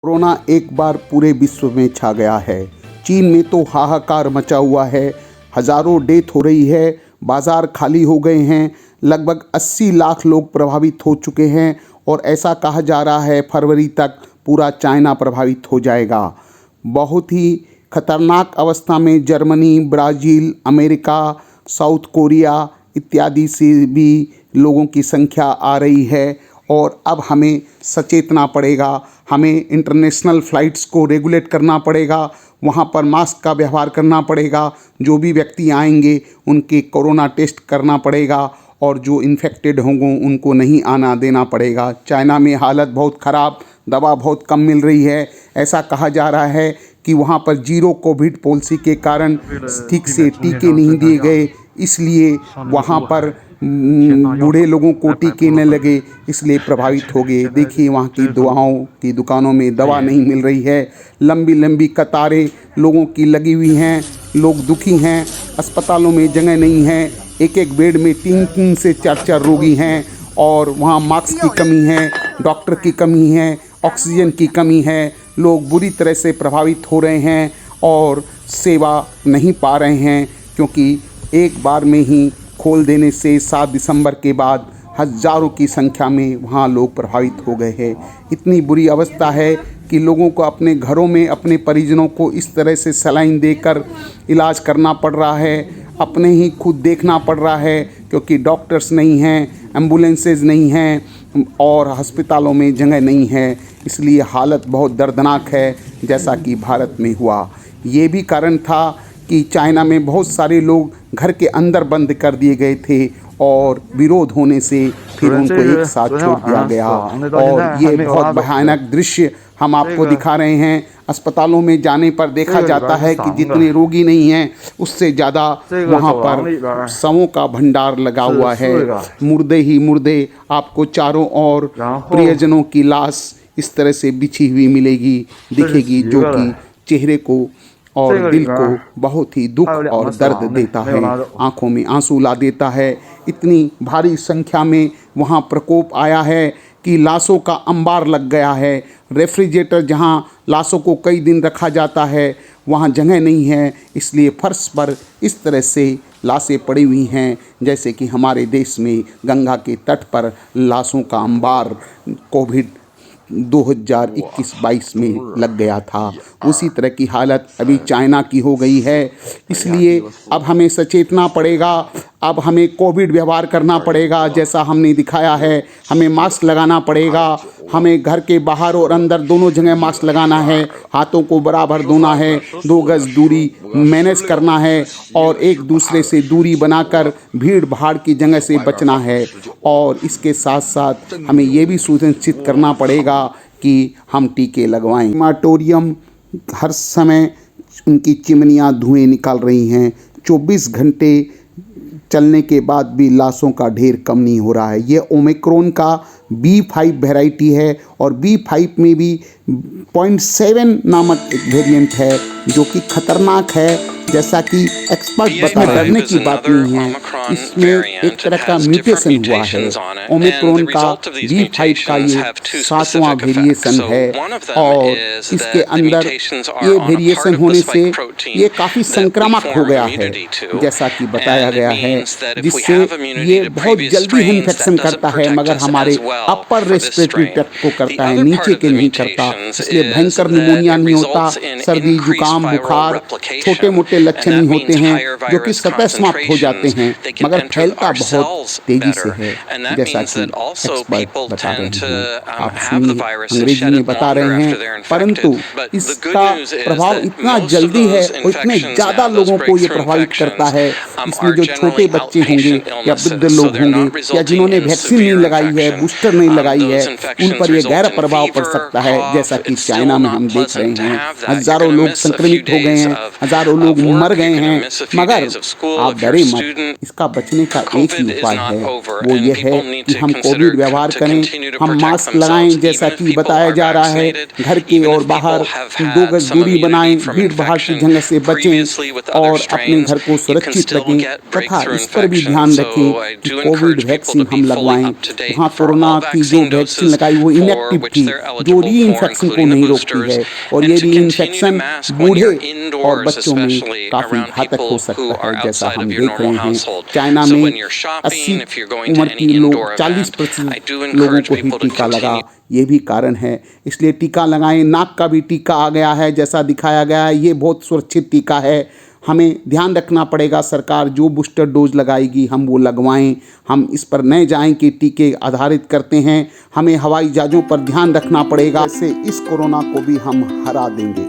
Corona एक बार पूरे विश्व में छा गया है। चीन में तो हाहाकार मचा हुआ है, हज़ारों डेथ हो रही है, बाज़ार खाली हो गए हैं, लगभग 80 लाख लोग प्रभावित हो चुके हैं और ऐसा कहा जा रहा है फरवरी तक पूरा चाइना प्रभावित हो जाएगा। बहुत ही खतरनाक अवस्था में Germany, Brazil, America, south Korea इत्यादि से भी लोगों की संख्या आ रही है और अब हमें सचेतना पड़ेगा। हमें इंटरनेशनल फ़्लाइट्स को रेगुलेट करना पड़ेगा, वहाँ पर मास्क का व्यवहार करना पड़ेगा, जो भी व्यक्ति आएंगे उनके कोरोना टेस्ट करना पड़ेगा और जो इन्फेक्टेड होंगे उनको नहीं आना देना पड़ेगा। चाइना में हालत बहुत ख़राब, दवा बहुत कम मिल रही है। ऐसा कहा जा रहा है कि वहाँ पर जीरो कोविड पॉलिसी के कारण ठीक से टीके नहीं दिए गए, इसलिए वहाँ पर बूढ़े लोगों को टीके न लगे, इसलिए प्रभावित हो गए। देखिए वहाँ की दवाओं की दुकानों में दवा नहीं मिल रही है, लंबी लंबी कतारें लोगों की लगी हुई हैं, लोग दुखी हैं, अस्पतालों में जगह नहीं है, एक एक बेड में 3 से 4 रोगी हैं और वहाँ मास्क की कमी है, डॉक्टर की कमी है, ऑक्सीजन की कमी है। लोग बुरी तरह से प्रभावित हो रहे हैं और सेवा नहीं पा रहे हैं, क्योंकि एक बार में ही खोल देने से 7 दिसंबर के बाद हज़ारों की संख्या में वहाँ लोग प्रभावित हो गए हैं। इतनी बुरी अवस्था है कि लोगों को अपने घरों में अपने परिजनों को इस तरह से सलाइन देकर इलाज करना पड़ रहा है, अपने ही खुद देखना पड़ रहा है, क्योंकि डॉक्टर्स नहीं हैं, एम्बुलेंसेज नहीं हैं और अस्पतालों में जगह नहीं है। इसलिए हालत बहुत दर्दनाक है, जैसा कि भारत में हुआ। ये भी कारण था कि चाइना में बहुत सारे लोग घर के अंदर बंद कर दिए गए थे और विरोध होने से फिर उनको एक साथ छोड़ दिया गया। और ये बहुत भयानक दृश्य हम आपको दिखा रहे हैं। अस्पतालों में जाने पर देखा जाता है कि जितने रोगी नहीं हैं उससे ज़्यादा वहाँ पर शवों का भंडार लगा हुआ है। मुर्दे ही मुर्दे आपको चारों ओर प्रियजनों की लाश इस तरह से बिछी हुई दिखेगी, जो कि चेहरे को और दिल को बहुत ही दुख और दर्द देता है, आंखों में आंसू ला देता है। इतनी भारी संख्या में वहाँ प्रकोप आया है कि लाशों का अंबार लग गया है। रेफ्रिजरेटर जहाँ लाशों को कई दिन रखा जाता है वहाँ जगह नहीं है, इसलिए फर्श पर इस तरह से लाशें पड़ी हुई हैं जैसे कि हमारे देश में गंगा के तट पर लाशों का अंबार कोविड 2021-22 में लग गया था। उसी तरह की हालत अभी चाइना की हो गई है। इसलिए अब हमें सचेतना पड़ेगा, अब हमें कोविड व्यवहार करना पड़ेगा जैसा हमने दिखाया है। हमें मास्क लगाना पड़ेगा, हमें घर के बाहर और अंदर दोनों जगह मास्क लगाना है, हाथों को बराबर धोना है, 2 गज दूरी मैनेज करना है और एक दूसरे से दूरी बनाकर भीड़ भाड़ की जगह से बचना है। और इसके साथ साथ हमें ये भी सुनिश्चित करना पड़ेगा कि हम टीके लगवाएं। क्रेमाटोरियम हर समय उनकी चिमनियाँ धुएं निकाल रही हैं, 24 घंटे चलने के बाद भी लाशों का ढेर कम नहीं हो रहा है। ये ओमिक्रॉन का B5 वैरायटी है और B5 में भी 0.7 नामक एक वेरिएंट है जो कि खतरनाक है, जैसा कि एक्सपर्ट बता डरने की बात नहीं है। इसमें एक तरह का म्यूटेशन हुआ है। ओमिक्रॉन का B5 का ये 7वां वेरिएशन है और इसके अंदर ये वेरिएशन होने से ये काफ़ी संक्रामक हो गया है, जैसा कि बताया गया है, जिससे ये बहुत जल्दी इन्फेक्शन करता है मगर हमारे अपर रेस्पिरेटरी ट्रैक्ट को करता है, नीचे के नहीं करता। इसलिए भयंकर निमोनिया नहीं होता, सर्दी जुकाम बुखार छोटे मोटे लक्षण नहीं होते हैं जो कि स्वतः समाप्त हो जाते हैं, मगर फैलता बहुत तेजी से है, जैसा कि एक्सपर्ट बता रहे हैं। आप सुनिए, अंग्रेजी में बता रहे हैं, परंतु इसका प्रभाव इतना जल्दी है और इतने ज़्यादा लोगों को ये प्रभावित करता है। इसमें जो छोटे बच्चे होंगे या वृद्ध लोग होंगे या जिन्होंने वैक्सीन नहीं लगाई है, बूस्टर नहीं लगाई है, उन पर यह गहरा प्रभाव पड़ सकता है, जैसा कि चाइना में हम देख रहे हैं। हज़ारों लोग संक्रमित हो गए हैं, हज़ारों लोग मर गए हैं, मगर आप डरे मत, इसका बचने का एक ही उपाय है, वो ये है कि हम कोविड व्यवहार करें, हम मास्क लगाएं जैसा कि बताया जा रहा है, घर के और बाहर 2 गज दूरी बनाएं, भीड़ भाड़ की जगह से बचें और अपने घर को सुरक्षित रखें तथा इस पर भी ध्यान रखें कि कोविड वैक्सीन हम लगवाएं। वहाँ कोरोना की जो वैक्सीन लगाई वो इनएक्टिव थी, जो री इन्फेक्शन इन्फेक्शन को नहीं रोकती है और ये भी इन्फेक्शन बूढ़े और बच्चों में काफ़ी घातक हो सकता है। जैसा हम देख रहे हैं चाइना में 80 उम्र की लोग 40% लोगों को ही टीका लगा, ये भी कारण है। इसलिए टीका लगाएं। नाक का भी टीका आ गया है, जैसा दिखाया गया है, ये बहुत सुरक्षित टीका है। हमें ध्यान रखना पड़ेगा, सरकार जो बूस्टर डोज लगाएगी हम वो लगवाएं। हम इस पर न जाएं कि टीके आधारित करते हैं। हमें हवाई जहाज़ों पर ध्यान रखना पड़ेगा, इससे इस कोरोना को भी हम हरा देंगे।